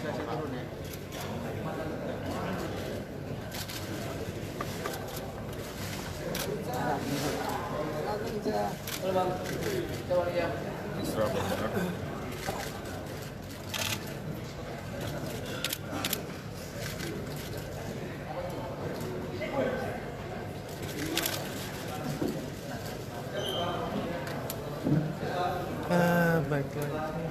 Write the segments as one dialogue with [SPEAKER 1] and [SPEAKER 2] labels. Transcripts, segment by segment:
[SPEAKER 1] Mesra bener.
[SPEAKER 2] Baik lagi.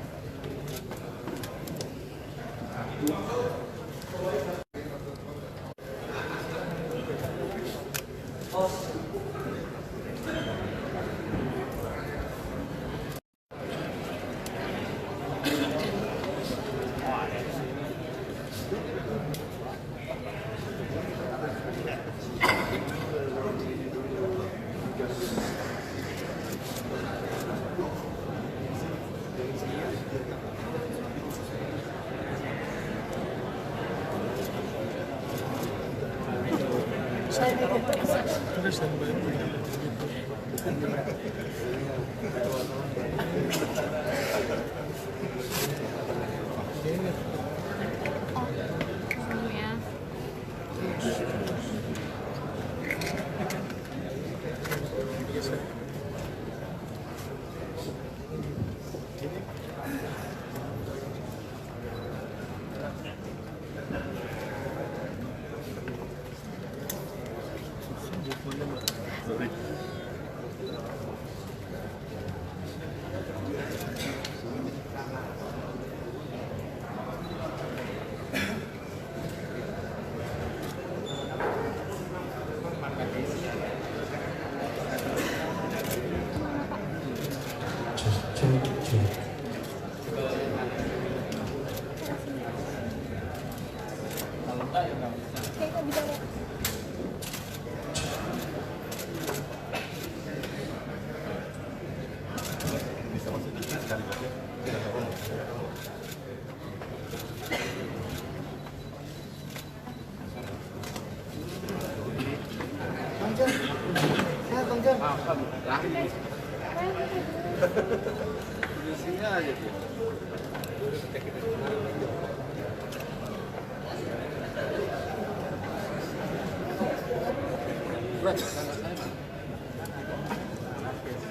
[SPEAKER 2] Terus sampai
[SPEAKER 1] Isinya aja dia. Berat.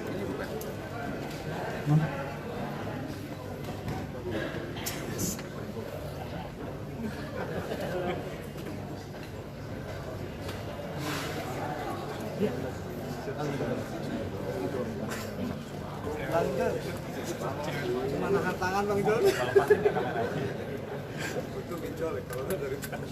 [SPEAKER 1] Ini bukan.
[SPEAKER 3] Cuma nahan tangan Bang Jon. Untuk dicolek kalau dari tadi.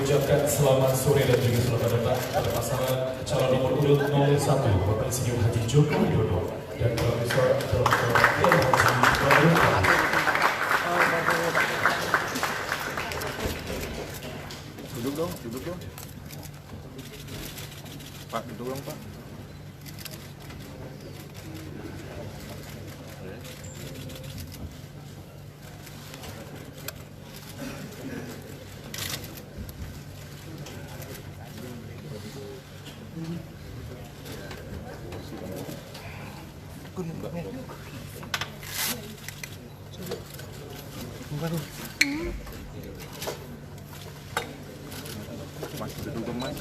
[SPEAKER 4] Ucapkan selamat sore dan juga selamat datang pada pasangan calon nomor urut 01 Bapak Insinyur Haji Joko Widodo dan Profesor Dr. Kiai Haji Badrun.
[SPEAKER 1] Duduk dong. Pak, duduk dong, Pak. Mas, duduk dong, Mas.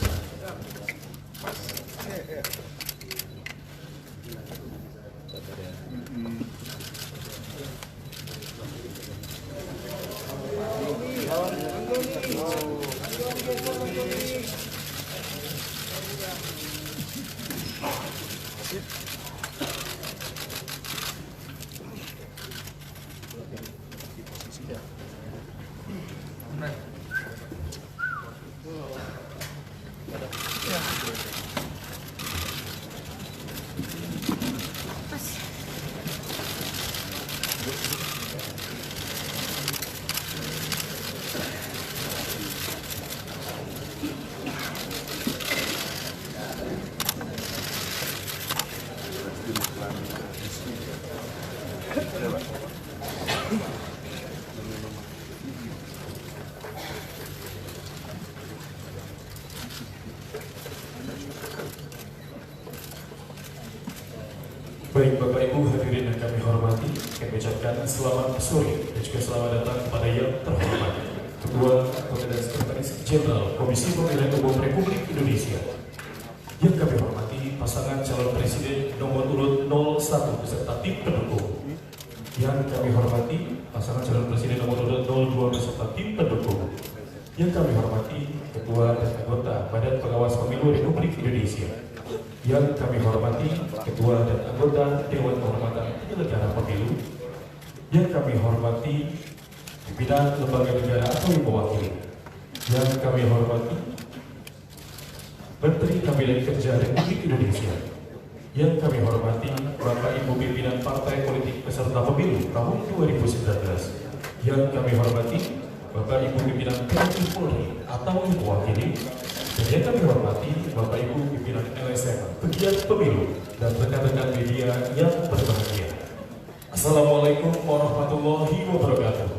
[SPEAKER 4] Baik Bapak Ibu hadirin yang kami hormati, kami ucapkan selamat sore dan juga selamat datang kepada yang terhormat Ketua dan Sekretaris Jenderal Komisi Pemilihan Umum Republik Indonesia. Yang kami hormati pasangan calon presiden nomor urut 01 beserta tim pendukung. Yang kami hormati pasangan calon presiden nomor urut 02 beserta tim pendukung. Yang kami hormati Ketua dan anggota Badan Pengawas Pemilu Republik Indonesia. Yang kami hormati Ketua dan anggota Dewan Kehormatan Penyelenggara Pemilu. Yang kami hormati pimpinan lembaga negara atau yang mewakili. Yang kami hormati Menteri Kabinet Kerja Republik Indonesia. Yang kami hormati Bapak Ibu pimpinan partai politik peserta pemilu tahun 2019. Yang kami hormati Bapak Ibu pimpinan TNI Polri atau yang mewakili. Dan yang kami hormati Bapak Ibu pimpinan LSM, pegiat pemilu, dan rekan-rekan media yang berbahagia. Assalamualaikum warahmatullahi wabarakatuh.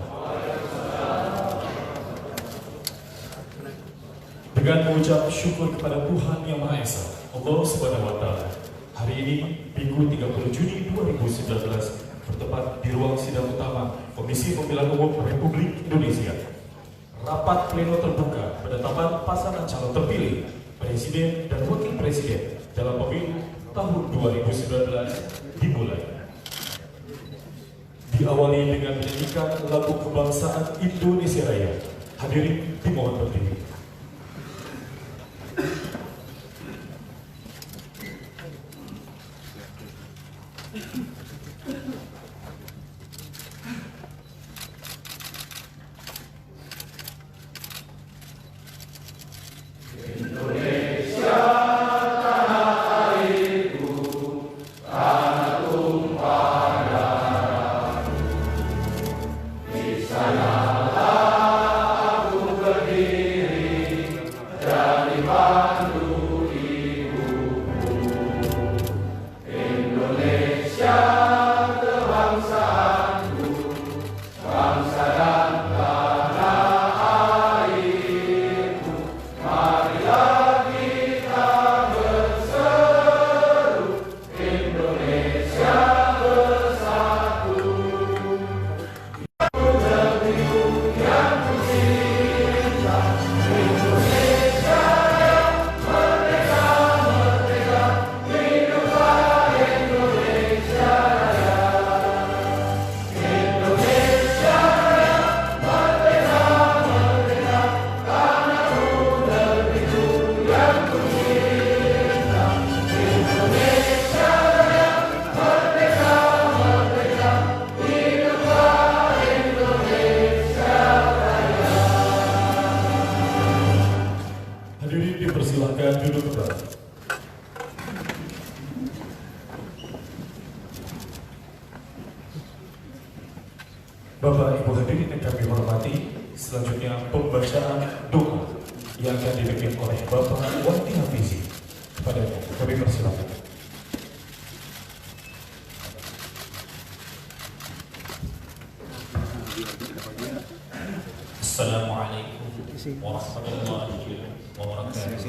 [SPEAKER 4] Dengan mengucap syukur kepada Tuhan Yang Maha Esa, Allah Subhanahu wa Ta'ala, hari ini Minggu 30 Juni 2019 bertepat di ruang sidang utama Komisi Pemilihan Umum Republik Indonesia. Rapat pleno terbuka penetapan pasangan calon terpilih Presiden dan Wakil Presiden dalam pemilu tahun 2019 dimulai. Diawali dengan menyanyikan lagu kebangsaan Indonesia Raya. Hadirin dimohon berdiri. Dipersilahkan duduk kembali. Bapak Ibu hadirin yang kami hormati, selanjutnya pembacaan doa yang akan dipimpin oleh Bapak Wati Hafizi. Kepadanya kami persilakan.
[SPEAKER 5] Assalamualaikum warahmatullahi wabarakatuh.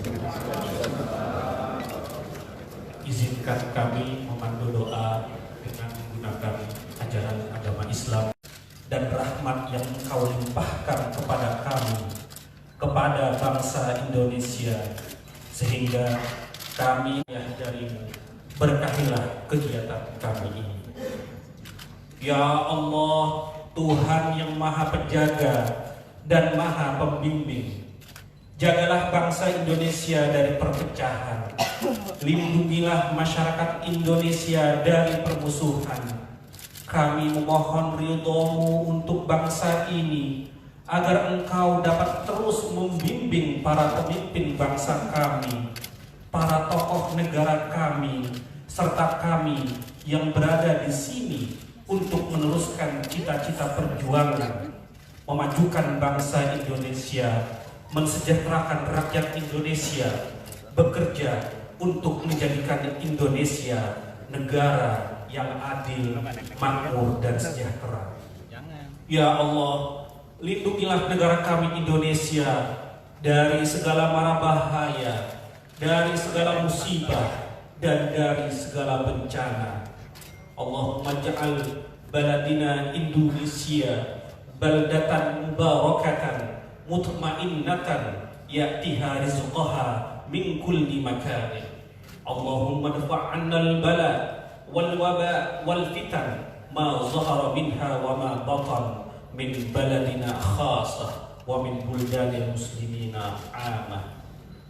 [SPEAKER 5] Izinkan kami memandu doa dengan menggunakan ajaran agama Islam dan rahmat yang Engkau limpahkan kepada kami, kepada bangsa Indonesia, sehingga kami darimu, berkahilah kegiatan kami ini. Ya Allah, Tuhan yang Maha Penjaga dan Maha Pembimbing, jagalah bangsa Indonesia dari perpecahan, lindungilah masyarakat Indonesia dari permusuhan. Kami memohon ridho-Mu untuk bangsa ini, agar Engkau dapat terus membimbing para pemimpin bangsa kami, para tokoh negara kami, serta kami yang berada di sini untuk meneruskan cita-cita perjuangan, memajukan bangsa Indonesia, mensejahterakan rakyat Indonesia, bekerja untuk menjadikan Indonesia negara yang adil, makmur dan sejahtera. Ya Allah, lindungilah negara kami Indonesia dari segala mara bahaya, dari segala musibah, dan dari segala bencana. Allahumma ja'al baladina Indonesia baldatan mubarakatan mutmainnatan ya'tiha rizqaha min kulli makan. Allahumma dfa' 'anna al-bala wal waba wal fitan ma zahara minha wa ma batan min baladina khassah wa min buldanil muslimina 'amah.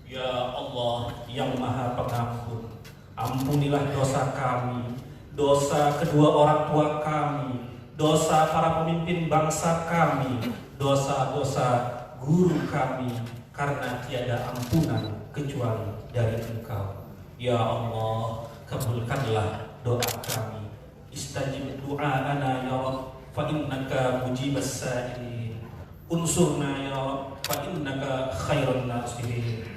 [SPEAKER 5] Ya Allah yang Maha Pengampun, ampunilah dosa kami, dosa kedua orang tua kami, dosa para pemimpin bangsa kami, dosa-dosa guru kami, karena tiada ampunan kecuali dari Engkau. Ya Allah, kabulkanlah doa kami. Istajib du'aana ya Rabb, fa innaka mujibas sa'ilin. Unsurna ya Rabb, fa innaka khairun nasirin.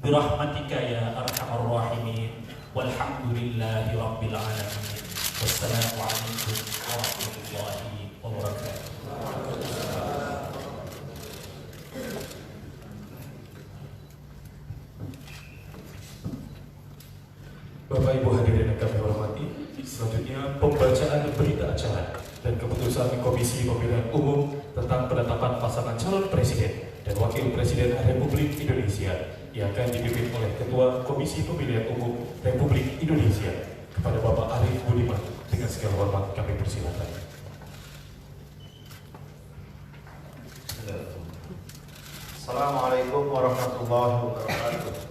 [SPEAKER 5] Birahmatika ya arhamar rahimin. Walhamdulillahi rabbil alamin. Wassalamualaikum warahmatullahi wabarakatuh.
[SPEAKER 4] Bapak Ibu hadirin yang kami hormati, selanjutnya pembacaan berita acara dan keputusan Komisi Pemilihan Umum tentang penetapan pasangan calon presiden dan wakil presiden Republik Indonesia yang akan dipimpin oleh Ketua Komisi Pemilihan Umum Republik Indonesia kepada Bapak Arief Budiman. Dengan segala hormat kami persilakan.
[SPEAKER 6] Assalamualaikum warahmatullahi wabarakatuh.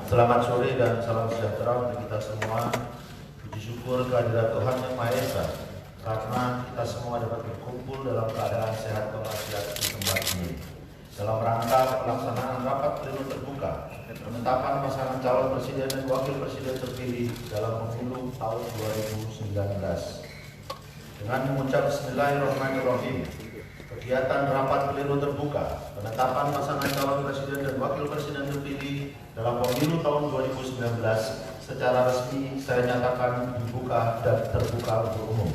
[SPEAKER 6] Selamat sore dan salam sejahtera untuk kita semua. Puji syukur kehadirat Tuhan Yang Maha Esa karena kita semua dapat berkumpul dalam keadaan sehat walafiat di tempat ini dalam rangka pelaksanaan rapat pleno terbuka penetapan pasangan calon presiden dan wakil presiden terpilih dalam pemilu tahun 2019. Dengan mengucap Bismillahirrahmanirrahim, kegiatan rapat pleno terbuka penetapan pasangan calon presiden dan wakil presiden terpilih dalam pemilu tahun 2019 secara resmi saya nyatakan dibuka dan terbuka untuk umum.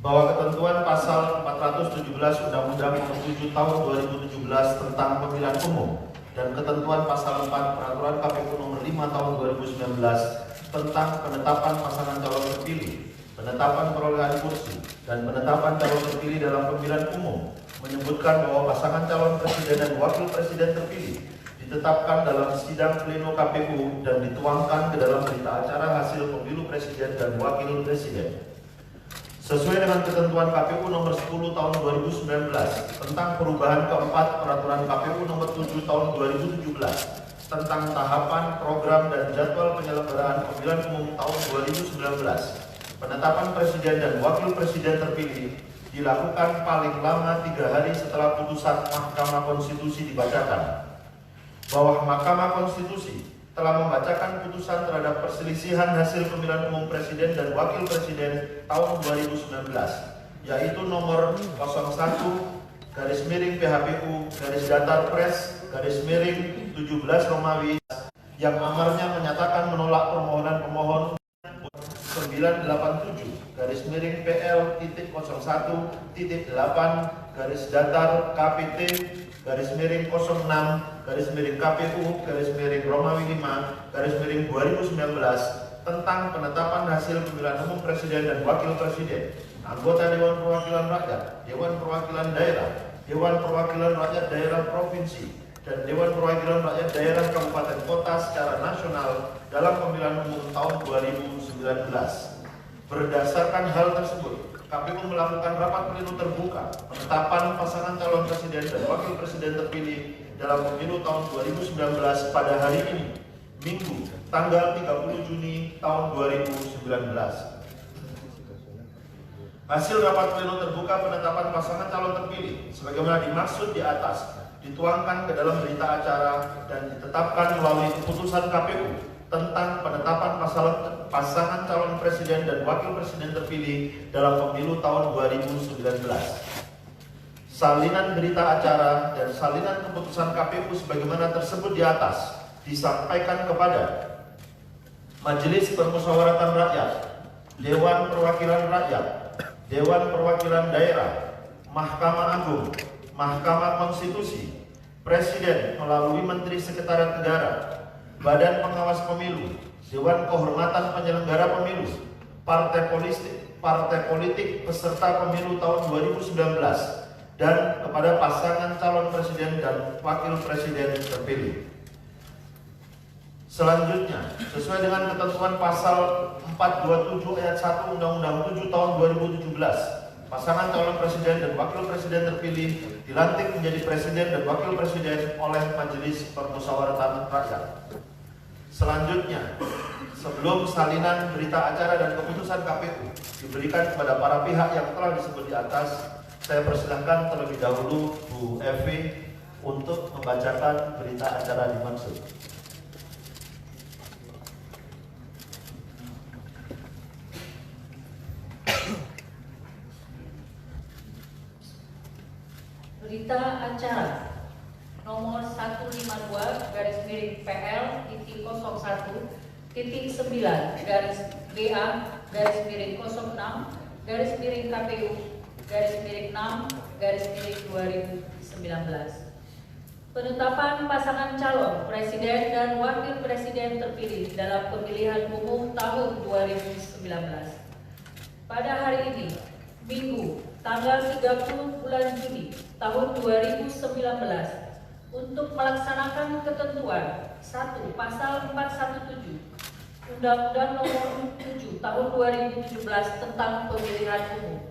[SPEAKER 6] Bahwa ketentuan pasal 417 Undang-Undang Nomor 7 Tahun 2017 tentang Pemilihan Umum dan ketentuan pasal 4 Peraturan KPU Nomor 5 Tahun 2019 tentang penetapan pasangan calon terpilih, penetapan perolehan kursi, dan penetapan calon terpilih dalam pemilihan umum menyebutkan bahwa pasangan calon presiden dan wakil presiden terpilih ditetapkan dalam sidang pleno KPU dan dituangkan ke dalam berita acara hasil pemilu presiden dan wakil presiden. Sesuai dengan ketentuan KPU Nomor 10 Tahun 2019 tentang perubahan keempat Peraturan KPU Nomor 7 Tahun 2017 tentang tahapan, program, dan jadwal penyelenggaraan pemilihan umum tahun 2019, penetapan presiden dan wakil presiden terpilih dilakukan paling lama 3 hari setelah putusan Mahkamah Konstitusi dibacakan. Bahwa Mahkamah Konstitusi telah membacakan putusan terhadap perselisihan hasil pemilihan umum presiden dan wakil presiden tahun 2019, yaitu nomor 01-PHPU-Pres-17 Romawi yang amarnya menyatakan menolak permohonan pemohon 987-KPT-06-8-KPU-Romawi 5-2019 tentang penetapan hasil pemilihan umum presiden dan wakil presiden, anggota Dewan Perwakilan Rakyat, Dewan Perwakilan Daerah, Dewan Perwakilan Rakyat Daerah Provinsi, dan Dewan Perwakilan Rakyat Daerah Kabupaten Kota secara nasional dalam pemilihan umum tahun 2019. Berdasarkan hal tersebut, KPU melakukan rapat pleno terbuka penetapan pasangan calon presiden dan wakil presiden terpilih dalam pemilu tahun 2019 pada hari ini, Minggu, tanggal 30 Juni tahun 2019. Hasil rapat pleno terbuka penetapan pasangan calon terpilih sebagaimana dimaksud di atas dituangkan ke dalam berita acara dan ditetapkan melalui keputusan KPU tentang penetapan pasangan calon presiden dan wakil presiden terpilih dalam pemilu tahun 2019. Salinan berita acara dan salinan keputusan KPU sebagaimana tersebut di atas disampaikan kepada Majelis Permusyawaratan Rakyat, Dewan Perwakilan Rakyat, Dewan Perwakilan Daerah, Mahkamah Agung, Mahkamah Konstitusi, Presiden melalui Menteri Sekretariat Negara, Badan Pengawas Pemilu, Dewan Kehormatan Penyelenggara Pemilu, partai politik peserta pemilu tahun 2019, dan kepada pasangan calon presiden dan wakil presiden terpilih. Selanjutnya, sesuai dengan ketentuan pasal 427 ayat 1 Undang-Undang 7 tahun 2017, pasangan calon presiden dan wakil presiden terpilih dilantik menjadi presiden dan wakil presiden oleh Majelis Permusyawaratan Rakyat. Selanjutnya, sebelum salinan berita acara dan keputusan KPU diberikan kepada para pihak yang telah disebut di atas, saya persilahkan terlebih dahulu Bu Evi untuk membacakan berita acara dimaksud.
[SPEAKER 7] Berita acara nomor 151-09/BA/KPU/6/6/2019. Penetapan pasangan calon presiden dan wakil presiden terpilih dalam pemilihan umum tahun 2019. Pada hari ini, Minggu, tanggal 30 bulan Juni tahun 2019, untuk melaksanakan ketentuan 1. Pasal 417 Undang-Undang Nomor 7 Tahun 2017 tentang Pemilihan Umum.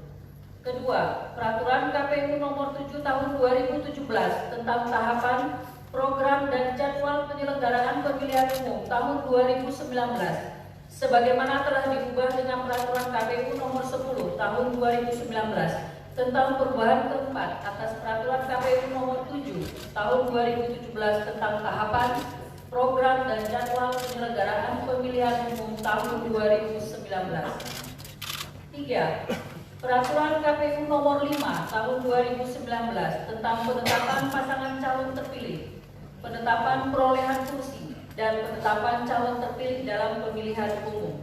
[SPEAKER 7] Kedua, Peraturan KPU Nomor 7 Tahun 2017 tentang tahapan, program dan jadwal penyelenggaraan pemilihan umum tahun 2019 sebagaimana telah diubah dengan Peraturan KPU Nomor 10 Tahun 2019 tentang perubahan keempat atas Peraturan KPU Nomor 7 Tahun 2017 tentang tahapan, program dan jadwal penyelenggaraan pemilihan umum tahun 2019. 3. Peraturan KPU Nomor 5 Tahun 2019 tentang penetapan pasangan calon terpilih, penetapan perolehan kursi, dan penetapan calon terpilih dalam pemilihan umum.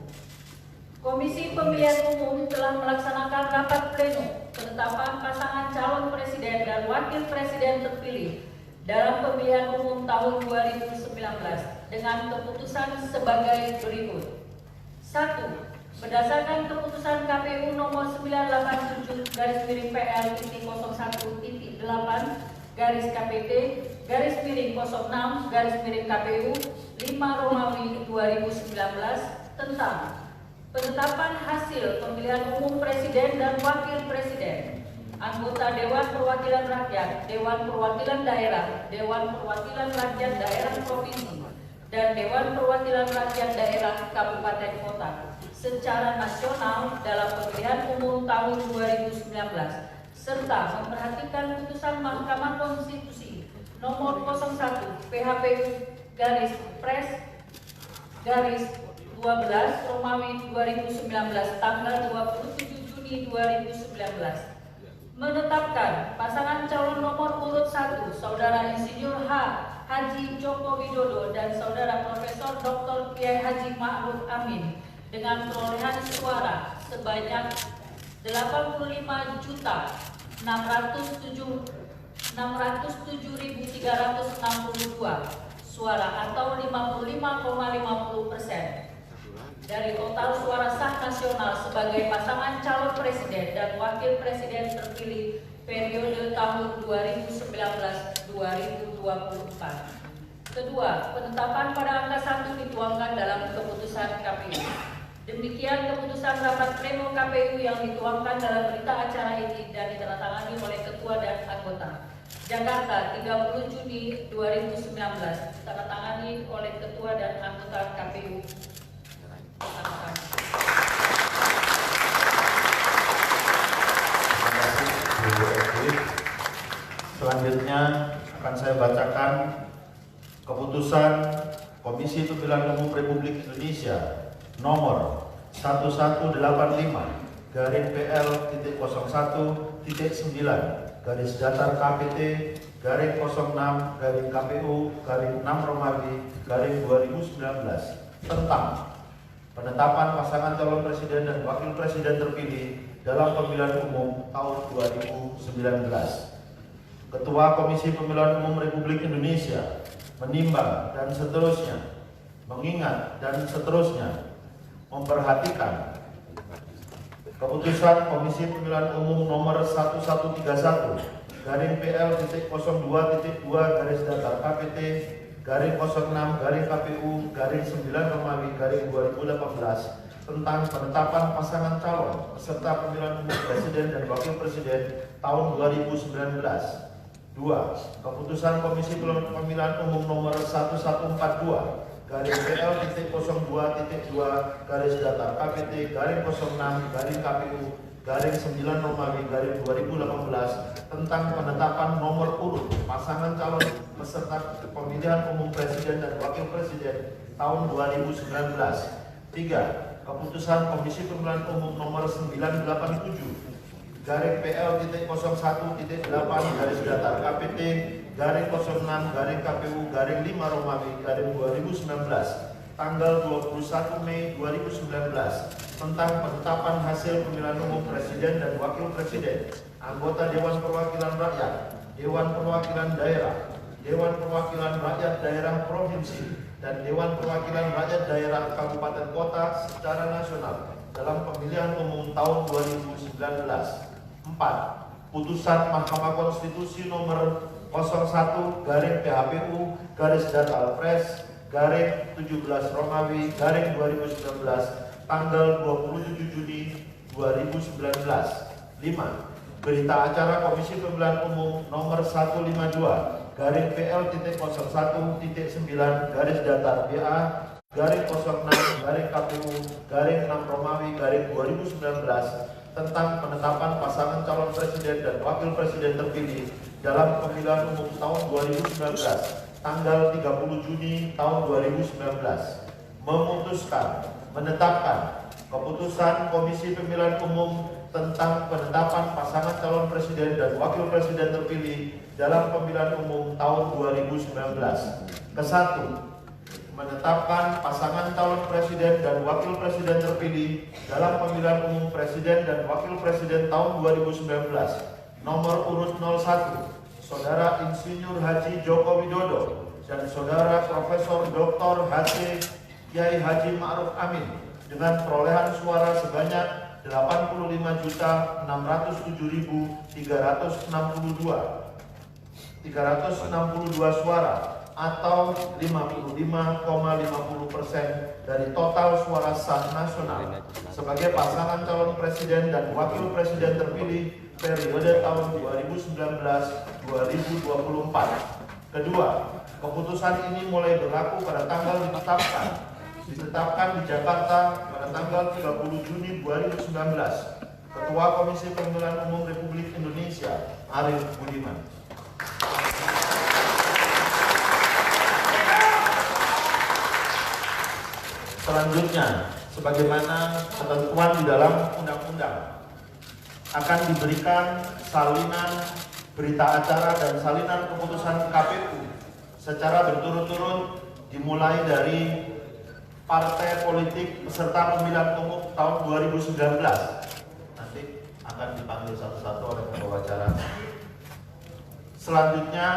[SPEAKER 7] Komisi Pemilihan Umum telah melaksanakan rapat pleno penetapan pasangan calon presiden dan wakil presiden terpilih dalam pemilihan umum tahun 2019 dengan keputusan sebagai berikut. 1. Berdasarkan keputusan KPU nomor 987/01-01-8-KPT/06-KPU 5/2019 tentang penetapan hasil pemilihan umum presiden dan wakil presiden, anggota Dewan Perwakilan Rakyat, Dewan Perwakilan Daerah, Dewan Perwakilan Rakyat Daerah Provinsi, dan Dewan Perwakilan Rakyat Daerah Kabupaten Kota secara nasional dalam pemilihan umum tahun 2019, serta memperhatikan putusan Mahkamah Konstitusi nomor 01 PHPU-12/2019 tanggal 27 Juni 2019 menetapkan pasangan calon nomor urut 1 Saudara Insinyur Haji Joko Widodo dan Saudara Profesor Dr. Kiai Haji Ma'ruf Amin dengan perolehan suara sebanyak 85.607.362 suara atau 55,50% dari total suara sah nasional sebagai pasangan calon presiden dan wakil presiden terpilih periode tahun 2019-2024. Kedua, penetapan pada angka 1 dituangkan dalam keputusan KPU. Demikian keputusan rapat pleno KPU yang dituangkan dalam berita acara ini dan ditandatangani oleh Ketua dan anggota. Jakarta, 30 Juni 2019, ditandatangani oleh Ketua dan anggota KPU.
[SPEAKER 6] Selanjutnya akan saya bacakan keputusan Komisi Pemilihan Umum Republik Indonesia nomor 1185/PL.01.9/2019 garis datar KPT garing 06 garing KPU garing 6 Romawi garing 2019 tentang penetapan pasangan calon presiden dan wakil presiden terpilih dalam pemilihan umum tahun 2019. Ketua Komisi Pemilihan Umum Republik Indonesia menimbang dan seterusnya, mengingat dan seterusnya, memperhatikan keputusan Komisi Pemilihan Umum nomor 1131 garing PL.02.2 garis datar KPT garing 06 garing KPU garing 9 Romawi garing 2018 tentang penetapan pasangan calon peserta pemilihan umum presiden dan wakil presiden tahun 2019. 2. Keputusan Komisi Pemilihan Umum nomor 1142 garing PL.02.2 garis datar KPT garing 06 garing KPU garing 9 Romawi garing 2018 tentang penetapan nomor urut pasangan calon peserta pemilihan umum presiden dan wakil presiden tahun 2019. 3. Keputusan Komisi Pemilihan Umum nomor 987 garing PL.01.8 garis datar KPT garing 06 garing KPU garing 5 Romawi garing 2019 tanggal 21 Mei 2019 tentang penetapan hasil pemilihan umum presiden dan wakil presiden, anggota Dewan Perwakilan Rakyat, Dewan Perwakilan Daerah, Dewan Perwakilan Rakyat Daerah Provinsi, dan Dewan Perwakilan Rakyat Daerah Kabupaten Kota secara nasional dalam pemilihan umum tahun 2019. 4. Putusan Mahkamah Konstitusi nomor 01 garing PHPU garis datar Pres garing 17 Romawi garing 2019 tanggal 27 Juni 2019. 5. Berita acara Komisi Pemilihan Umum nomor 152 garing PL.01.9 garis datar BA garing 06 garing KPU garing 6 Romawi garing 2019 tentang penetapan pasangan calon presiden dan wakil presiden terpilih dalam pemilihan umum tahun 2019 tanggal 30 Juni tahun 2019. Memutuskan menetapkan keputusan Komisi Pemilihan Umum tentang penetapan pasangan calon presiden dan wakil presiden terpilih dalam pemilihan umum tahun 2019. Kesatu, menetapkan pasangan calon presiden dan wakil presiden terpilih dalam pemilihan umum presiden dan wakil presiden tahun 2019 nomor urut 01 Saudara Insinyur Haji Joko Widodo dan Saudara Profesor Dr. H.C. Kiai Haji Ma'ruf Amin dengan perolehan suara sebanyak 85.362 suara atau 55,50% dari total suara sah nasional sebagai pasangan calon presiden dan wakil presiden terpilih periode tahun 2019-2024. Kedua, keputusan ini mulai berlaku pada tanggal ditetapkan di Jakarta pada tanggal 30 Juni 2019. Ketua Komisi Pemilihan Umum Republik Indonesia Arief Budiman. Selanjutnya, sebagaimana ketentuan di dalam undang-undang, akan diberikan salinan berita acara dan salinan keputusan KPU secara berturut-turut dimulai dari partai politik peserta pemilihan umum tahun 2019. Nanti akan dipanggil satu-satu oleh pembawa acara. Selanjutnya,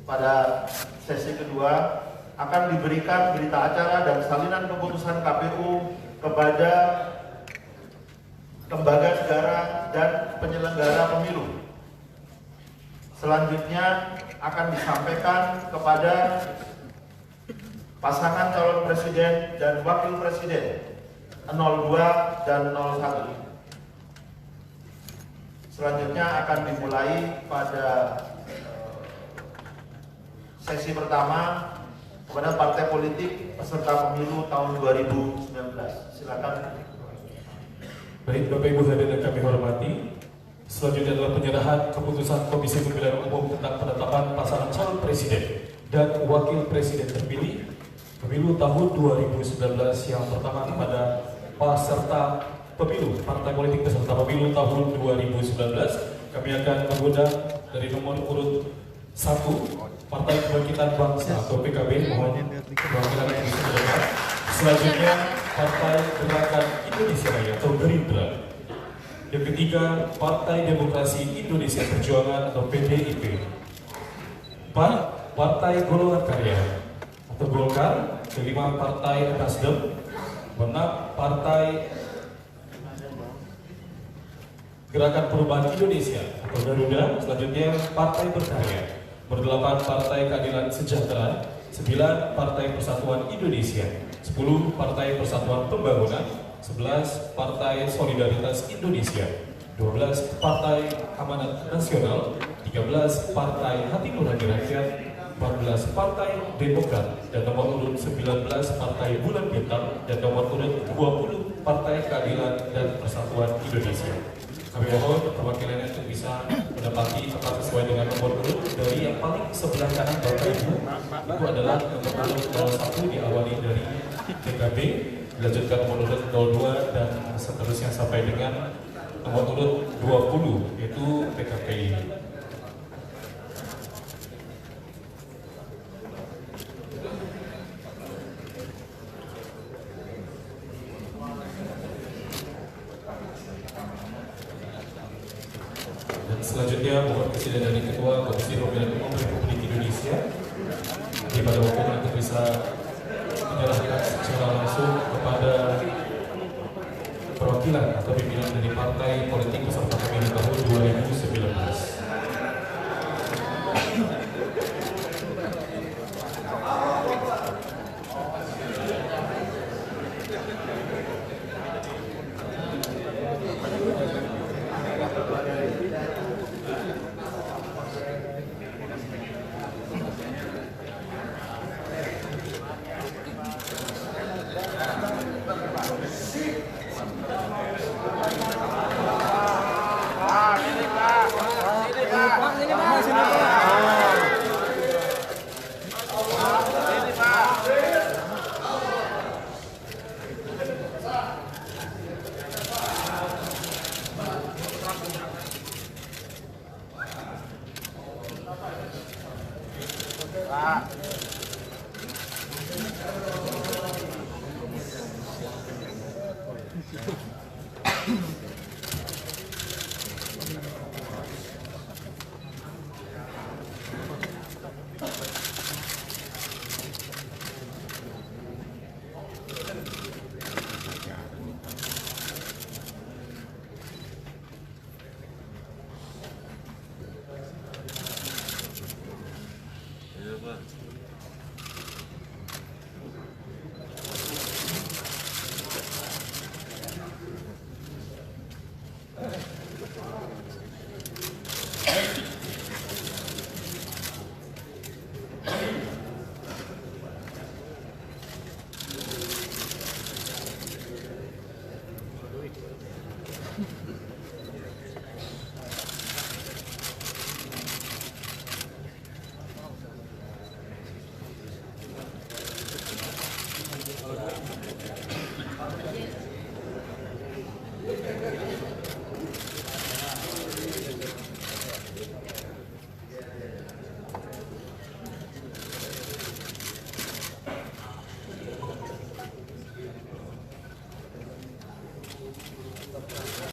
[SPEAKER 6] pada sesi kedua akan diberikan berita acara dan salinan keputusan KPU kepada lembaga negara dan penyelenggara pemilu. Selanjutnya akan disampaikan kepada pasangan calon presiden dan wakil presiden 02 dan 01. Selanjutnya akan dimulai pada sesi pertama kepada partai politik peserta pemilu tahun 2019. Silakan.
[SPEAKER 4] Baik, Bapak Ibu hadirin yang kami hormati, selanjutnya adalah penyerahan keputusan Komisi Pemilihan Umum tentang penetapan pasangan calon presiden dan wakil presiden terpilih pemilu tahun 2019 yang pertama kepada peserta pemilu, partai politik peserta pemilu tahun 2019 kami akan mengundang dari nomor urut 1 Partai Kebangkitan Bangsa atau PKB, mohon perwakilan yang bisa mendekat. Selanjutnya Partai Gerakan Indonesia Raya atau Gerindra. Yang ketiga Partai Demokrasi Indonesia Perjuangan atau PDIP. 4. Partai Golongan Karya atau Golkar. Kelima Partai Nasdem. 6. Partai Gerakan Perubahan Indonesia atau Garuda. Selanjutnya Partai Berkarya. 8. Partai Keadilan Sejahtera. 9. Partai Persatuan Indonesia. 10. Partai Persatuan Pembangunan. 11. Partai Solidaritas Indonesia. 12. Partai Amanat Nasional. 13. Partai Hati Nurani Rakyat. 14. Partai Demokrat. Dan nomor urut 19 Partai Bulan Bintang. Dan nomor urut 20 Partai Keadilan dan Persatuan Indonesia. Kami mohon perwakilannya untuk bisa mendapati tepat sesuai dengan nomor urut dari yang paling sebelah kanan Bapak Ibu. Itu adalah nomor urut 01 diawali dari PKB, dilanjutkan nomor urut 02 dan seterusnya sampai dengan nomor urut 20 yaitu PKPI. Selanjutnya mohon kesediaan dari Ketua Komisi Pemilihan Umum Republik Indonesia di pada waktu untuk bisa menyerahkan secara langsung kepada perwakilan atau pimpinan dari partai politik peserta pemilu tahun 2019.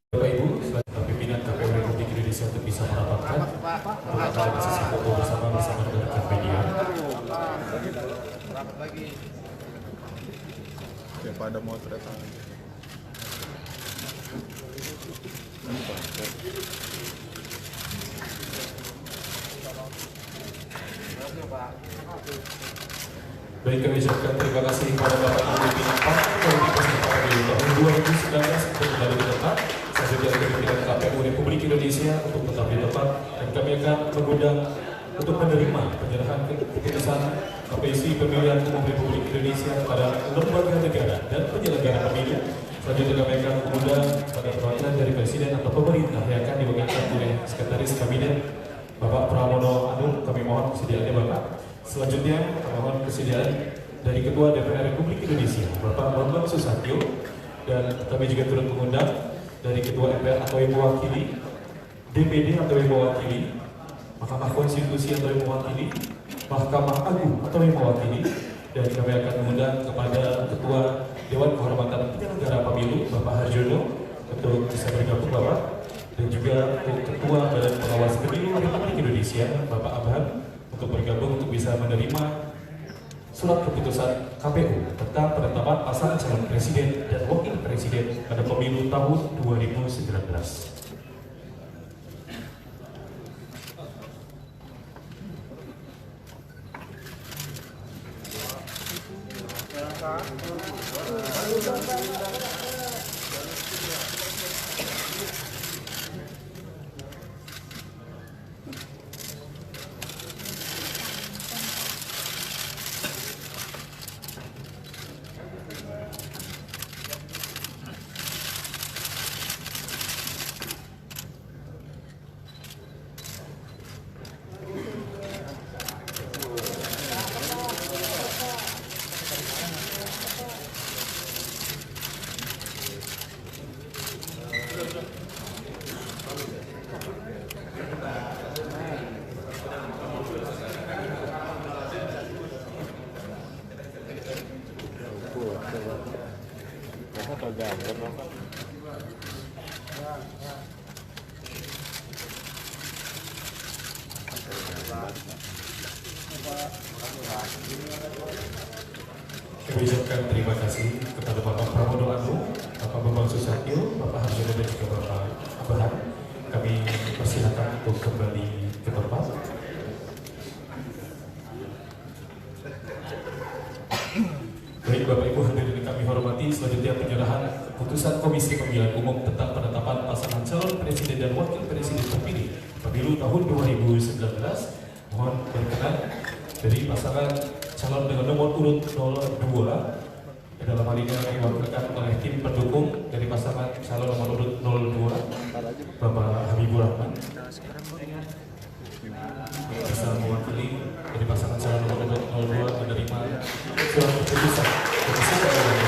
[SPEAKER 4] Bapak Ibu, pimpinan KPU Republik Indonesia untuk bisa merapatkan dalam sesi foto bersama rekan media.
[SPEAKER 1] Daripada motretan.
[SPEAKER 4] Baik, kami ucapkan terima kasih kepada Bapak Ibu pimpinan Partai Politik peserta pemilu tahun 2019 untuk kembali di tempat. Selanjutnya pimpinan KPU Republik Indonesia untuk tetap di tempat, dan kami akan mengundang untuk menerima penyerahan keputusan Komisi Pemilihan Umum Republik Indonesia pada lembaga negara dan penyelenggara pemilu. Selanjutnya kami akan mengundang pada perwakilan dari Presiden atau pemerintah yang akan diwakilkan oleh Sekretaris Kabinet Bapak Pramono Anung. Kami mohon kesediaannya Bapak. Selanjutnya kami mohon kesediaan dari Ketua DPR Republik Indonesia Bapak Bambang Susatyo, dan kami juga turut mengundang dari Ketua MPR atau yang mewakili DPD atau yang mewakili, Mahkamah Konstitusi atau yang mewakili, Mahkamah Agung atau yang mewakili, dan kami akan mengundang kepada Ketua Dewan Kehormatan Penyelenggara Pemilu Bapak Harjono untuk bisa bergabung Bapak, dan juga Ketua Badan Pengawas Pemilu Republik Indonesia Bapak Abhan untuk bergabung untuk bisa menerima surat keputusan KPU tentang penetapan pasangan calon presiden dan wakil presiden pada pemilu tahun 2019. Kami ucapkan terima kasih kepada Bapak Pramono Anung, Bapak Bambang Susatyo, Bapak Harjono dan juga Bapak Abhan. Kami persilakan untuk kembali ke tempat. Baik Bapak Ibu hadirin kami hormati, selanjutnya penyerahan keputusan Komisi Pemilihan Umum tentang penetapan pasangan calon presiden dan wakil presiden terpilih pemilu tahun 2019. Mohon berkenan dari pasangan calon dengan nomor urut 02, dalam hal ini diwakilkan oleh tim pendukung dari pasangan calon nomor urut 02 Bapak Habibur Rahman bisa mewakili dari pasangan calon nomor urut 02 menerima surat keputusan Komisi Pemilihan Umum.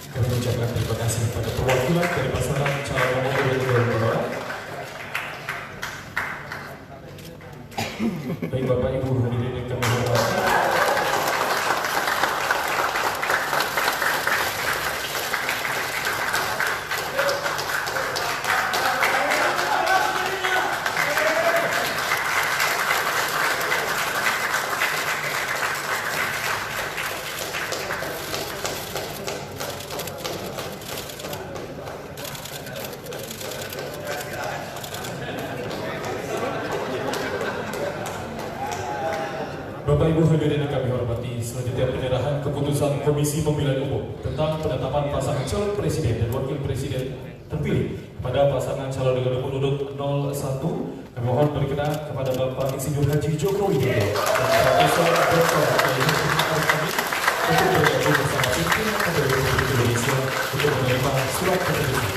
[SPEAKER 4] Kami mengucapkan terima kasih kepada perwakilan dari pasangan calon nomor urut 02. Baik Bapak Ibu hadirin yang kami hormati. Bapak Ibu hadirin yang kami hormati, selanjutnya penyerahan keputusan Komisi Pemilihan Umum tentang penetapan pasangan calon presiden dan wakil presiden terpilih kepada pasangan calon dengan nomor urut 01. Kami mohon berkenan kepada Bapak Insinyur Haji Joko Widodo dan Profesor Dr. kami untuk bergabung bersama pimpinan Republik Indonesia untuk menerima surat keputusan.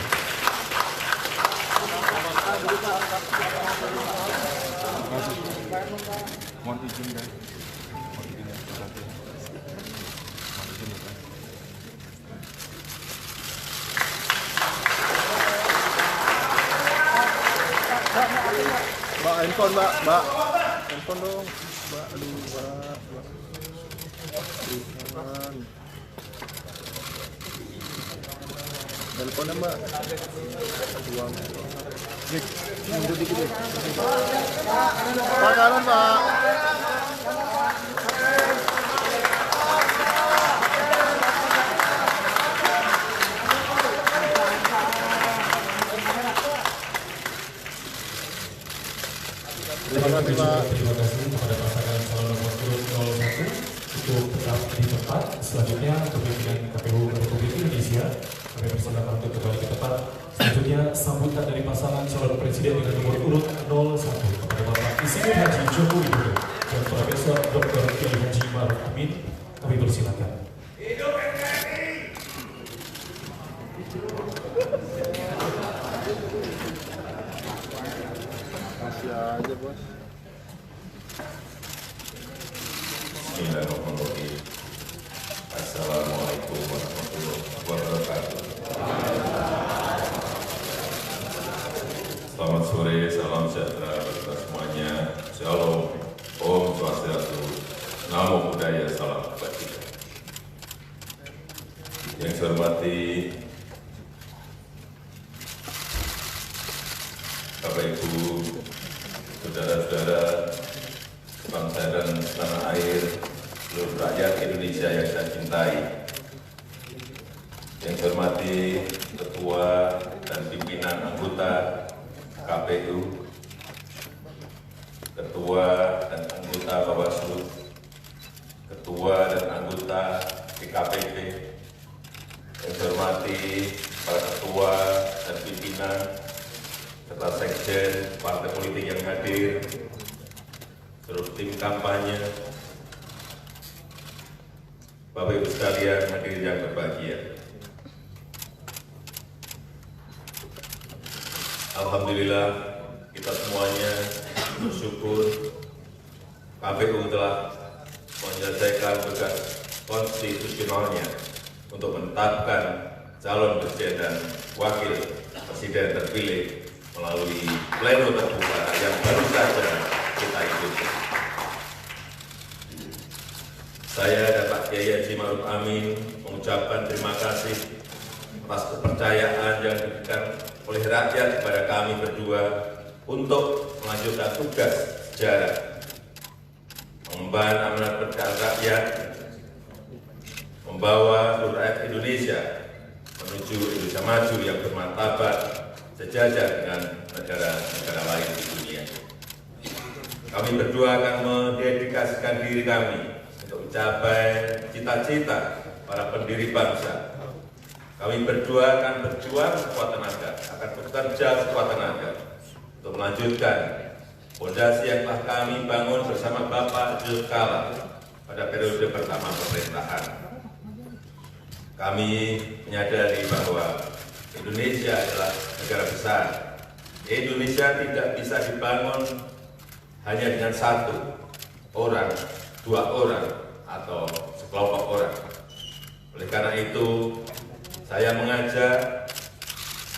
[SPEAKER 1] Mohon izin guys. Mbak, handphone mbak, handphone dong, mbak, aduh mbak, handphone mbak, uang, mundur dikit deh, pak kanan pak.
[SPEAKER 4] Terima kasih kepada pasangan calon nomor urut 01 untuk tetap di tempat. Selanjutnya untuk pimpinan KPU Republik Indonesia, kami persilakan untuk kembali ke tempat. Selanjutnya sambutan dari pasangan calon presiden dengan nomor urut 01 kepada Bapak Insinyur Haji Joko Widodo dan Profesor Dr. Kiai Haji Ma'ruf Amin. Kami persilakan.
[SPEAKER 1] Kasih aja bos.
[SPEAKER 8] Bismillahirrahmanirrahim. Assalamualaikum warahmatullahi wabarakatuh. Selamat sore, salam sejahtera bagi kita semuanya. Shalom, Om Swastiastu, Namo Buddhaya, salam kebajikan. Yang saya hormati Bapak Ibu, saudara-saudara, bangsa dan tanah air, seluruh rakyat Indonesia yang saya cintai. Yang saya hormati Ketua dan pimpinan anggota KPU, Ketua dan anggota Bawaslu, Ketua dan anggota DKPP, yang saya hormati para ketua dan pimpinan serta sekjen partai politik yang hadir, seluruh tim kampanye, Bapak Ibu sekalian hadirin yang berbahagia. Alhamdulillah kita semuanya bersyukur KPU telah menyelesaikan tugas konstitusionalnya untuk menetapkan calon presiden dan wakil presiden terpilih melalui pleno terbuka yang baru saja kita ikuti. Saya dan Pak Kiai Haji Ma'ruf Amin mengucapkan terima kasih atas kepercayaan yang diberikan oleh rakyat kepada kami berdua untuk melanjutkan tugas sejarah, mengemban amanat percaya rakyat, membawa seluruh rakyat Indonesia menuju Indonesia maju yang bermartabat sejajar dengan negara-negara lain di dunia. Kami berdua akan mendedikasikan diri kami untuk mencapai cita-cita para pendiri bangsa. Kami berdua akan berjuang sekuat tenaga, akan bekerja sekuat tenaga untuk melanjutkan fondasi yang telah kami bangun bersama Bapak Yusuf Kala pada periode pertama pemerintahan. Kami menyadari bahwa Indonesia adalah negara besar. Indonesia tidak bisa dibangun hanya dengan satu orang, dua orang, atau sekelompok orang. Oleh karena itu, saya mengajak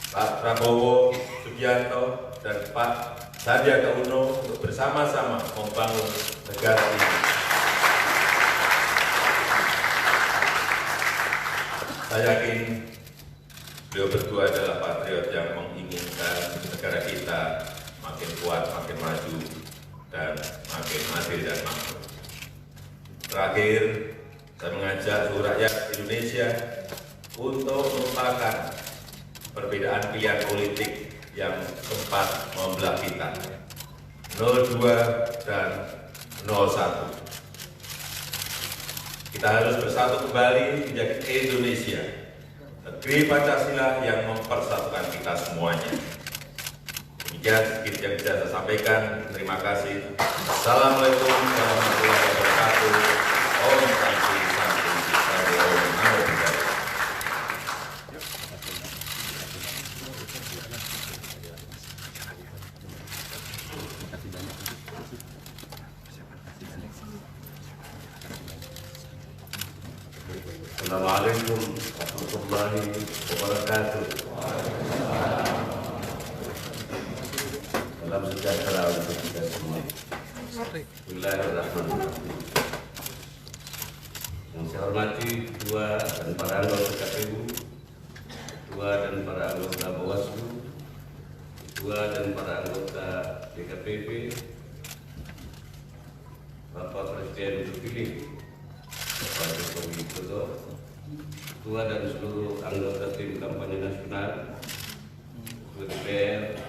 [SPEAKER 8] Pak Prabowo Subianto dan Pak Sandiaga Uno untuk bersama-sama membangun negara ini. Saya yakin beliau berdua adalah patriot yang menginginkan negara kita makin kuat, makin maju, dan makin adil dan makmur. Terakhir, saya mengajak seluruh rakyat Indonesia untuk melupakan perbedaan pilihan politik yang sempat membelah kita, 02 dan 01. Kita harus bersatu kembali menjadi Indonesia, negeri Pancasila yang mempersatukan kita semuanya. Demikian sedikit yang bisa saya sampaikan. Terima kasih. Assalamualaikum warahmatullahi wabarakatuh. Om Santi Santi Santi Om Namo Buddhaya.
[SPEAKER 9] Assalamualaikum warahmatullahi wabarakatuh. Salam sejahtera untuk kita semua. Bismillahirrahmanirrahim. Yang saya hormati Ketua dan para anggota KPU, Ketua dan para anggota Bawaslu, Ketua dan para anggota DKPP, Bapak Presiden terpilih Bapak Joko Widodo, Ketua dan seluruh anggota tim kampanye nasional, Ketua DPR,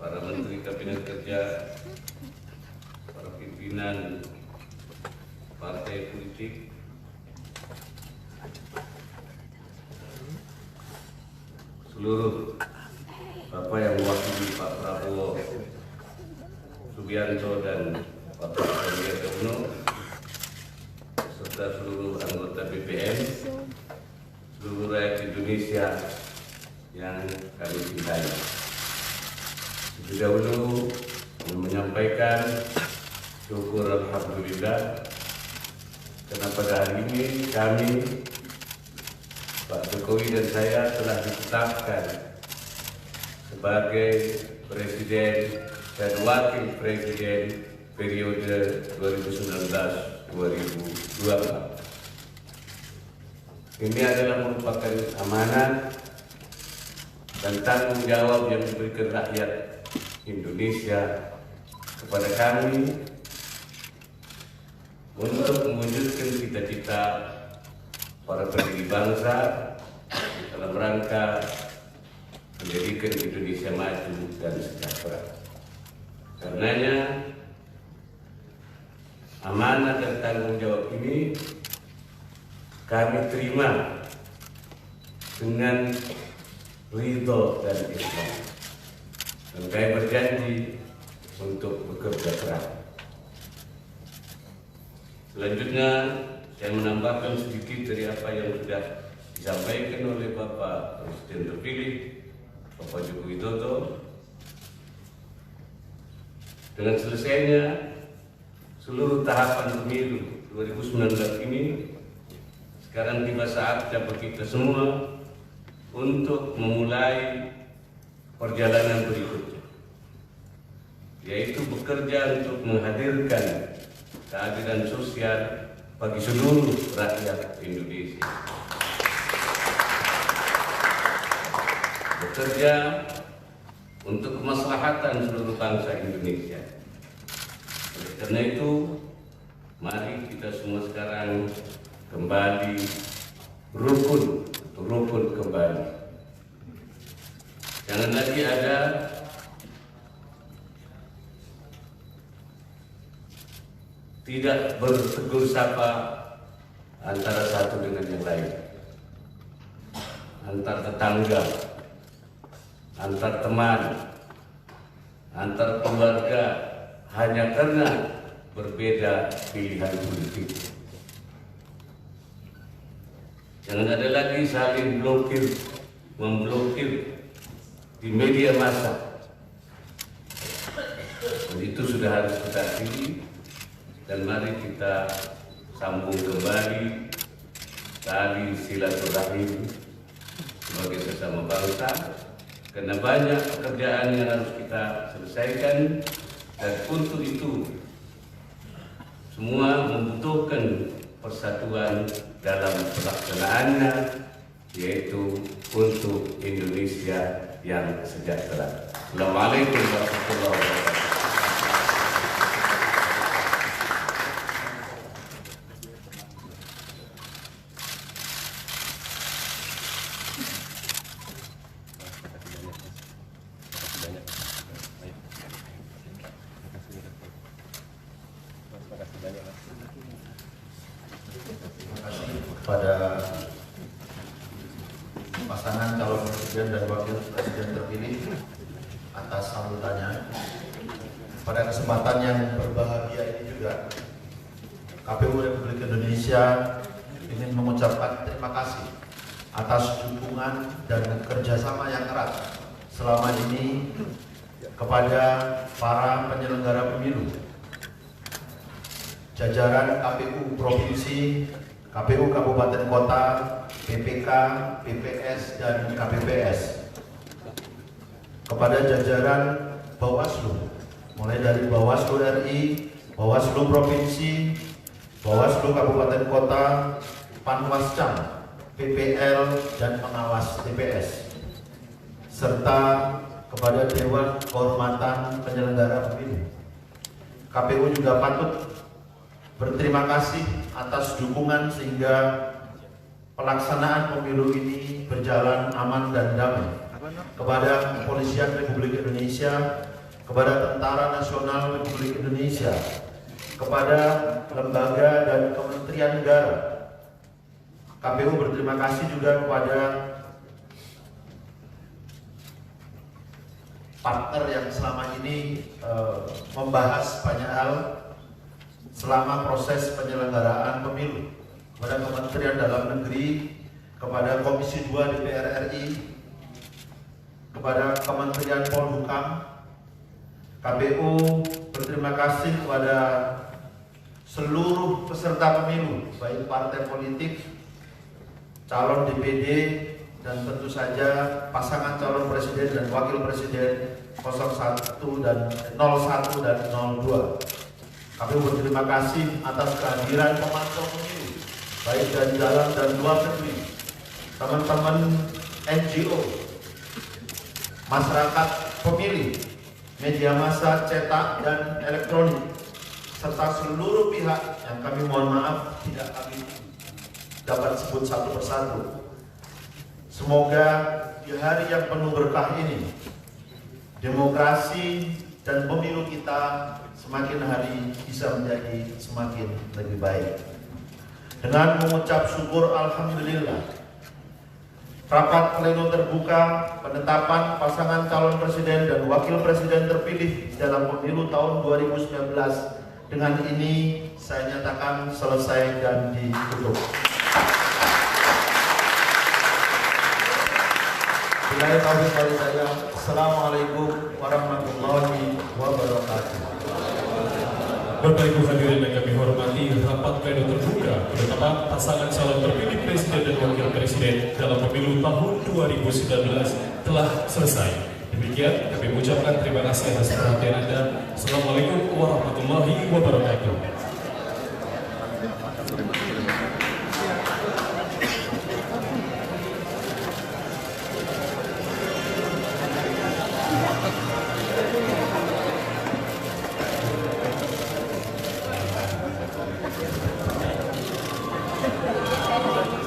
[SPEAKER 9] para Menteri Kabinet Kerja, pimpinan partai politik, seluruh Bapak yang mewakili Pak Prabowo Subianto dan Pak Sandiaga Uno, serta seluruh anggota BPN, seluruh rakyat Indonesia yang kami cintai. Lebih dahulu menyampaikan syukur alhamdulillah karena pada hari ini kami, Pak Jokowi dan saya, telah ditetapkan sebagai Presiden dan Wakil Presiden periode 2019-2024. Ini adalah merupakan amanat dan tanggung jawab yang diberikan rakyat Indonesia kepada kami untuk mewujudkan cita-cita para pendiri bangsa dalam rangka menjadikan Indonesia maju dan sejahtera. Karenanya amanah dan tanggung jawab ini kami terima dengan ridho dan ikhlas, dan kami berjanji untuk bekerja keras. Selanjutnya saya menambahkan sedikit dari apa yang sudah disampaikan oleh Bapak Presiden terpilih Bapak Joko Widodo. Dengan selesainya seluruh tahapan pemilu 2019 ini, sekarang tiba saatnya bagi kita semua untuk memulai perjalanan berikutnya, yaitu bekerja untuk menghadirkan keadilan sosial bagi seluruh rakyat Indonesia. Bekerja untuk kemaslahatan seluruh bangsa Indonesia. Oleh karena itu, mari kita semua sekarang kembali rukun kembali. Jangan lagi ada tidak bertegur sapa antara satu dengan yang lain, antar tetangga, antar teman, antar keluarga, hanya karena berbeda pilihan politik. Jangan ada lagi saling memblokir di media massa. Dan itu sudah harus kita akhiri, dan mari kita sambung kembali tali silaturahim sebagai sesama bangsa, karena banyak pekerjaan yang harus kita selesaikan, dan untuk itu semua membutuhkan persatuan dalam pelaksanaannya, yaitu untuk Indonesia yang sejahtera. Assalamualaikum warahmatullahi wabarakatuh.
[SPEAKER 6] Kepada pasangan calon presiden dan wakil presiden terpilih atas sambutannya. Pada kesempatan yang berbahagia ini juga, KPU Republik Indonesia ingin mengucapkan terima kasih atas dukungan dan kerjasama yang erat selama ini kepada para penyelenggara pemilu, jajaran KPU Provinsi, KPU Kabupaten Kota, PPK, PPS, dan KPPS, kepada jajaran Bawaslu, mulai dari Bawaslu RI, Bawaslu Provinsi, Bawaslu Kabupaten Kota, Panwascam, PPL, dan pengawas TPS, serta kepada Dewan Kehormatan Penyelenggara Pemilu. KPU juga patut berterima kasih atas dukungan sehingga pelaksanaan pemilu ini berjalan aman dan damai. Kepada Kepolisian Republik Indonesia, kepada Tentara Nasional Republik Indonesia, kepada lembaga dan kementerian negara. KPU berterima kasih juga kepada partner yang selama ini membahas banyak hal selama proses penyelenggaraan pemilu, kepada Kementerian Dalam Negeri, kepada Komisi 2 DPR RI, kepada Kementerian Polhukam. KPU berterima kasih kepada seluruh peserta pemilu, baik partai politik, calon DPD, dan tentu saja pasangan calon presiden dan wakil presiden 01 dan 02. KPU berterima kasih atas kehadiran pemantau pemilu, baik dari dalam dan luar negeri, teman-teman NGO, masyarakat pemilih, media massa cetak dan elektronik, serta seluruh pihak yang kami mohon maaf tidak kami dapat sebut satu persatu. Semoga di hari yang penuh berkah ini, demokrasi dan pemilu kita semakin hari bisa menjadi semakin lebih baik. Dengan mengucap syukur alhamdulillah, rapat pleno terbuka penetapan pasangan calon presiden dan wakil presiden terpilih dalam pemilu tahun 2019 dengan ini saya nyatakan selesai dan ditutup. Assalamualaikum warahmatullahi wabarakatuh.
[SPEAKER 4] Bapak Ibu hadirin yang kami hormati, rapat pleno terbuka penetapan pasangan calon terpilih presiden dan wakil presiden dalam pemilu tahun 2019 telah selesai. Demikian kami mengucapkan terima kasih atas perhatian Anda. Assalamualaikum warahmatullahi wabarakatuh.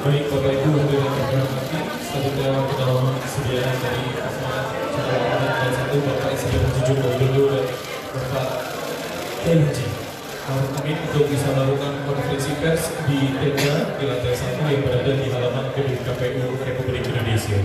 [SPEAKER 4] Baik Bapak Ibu hadirin yang kami hormati, selanjutnya kita mohon kesediaan dari pasangan calon nomor 1 Bapak Insinyur Haji Joko Widodo dan Bapak Kiai Haji Ma'ruf Amin untuk bisa melakukan konferensi pers di tenda di lantai 1 yang berada di halaman gedung KPU Republik Indonesia.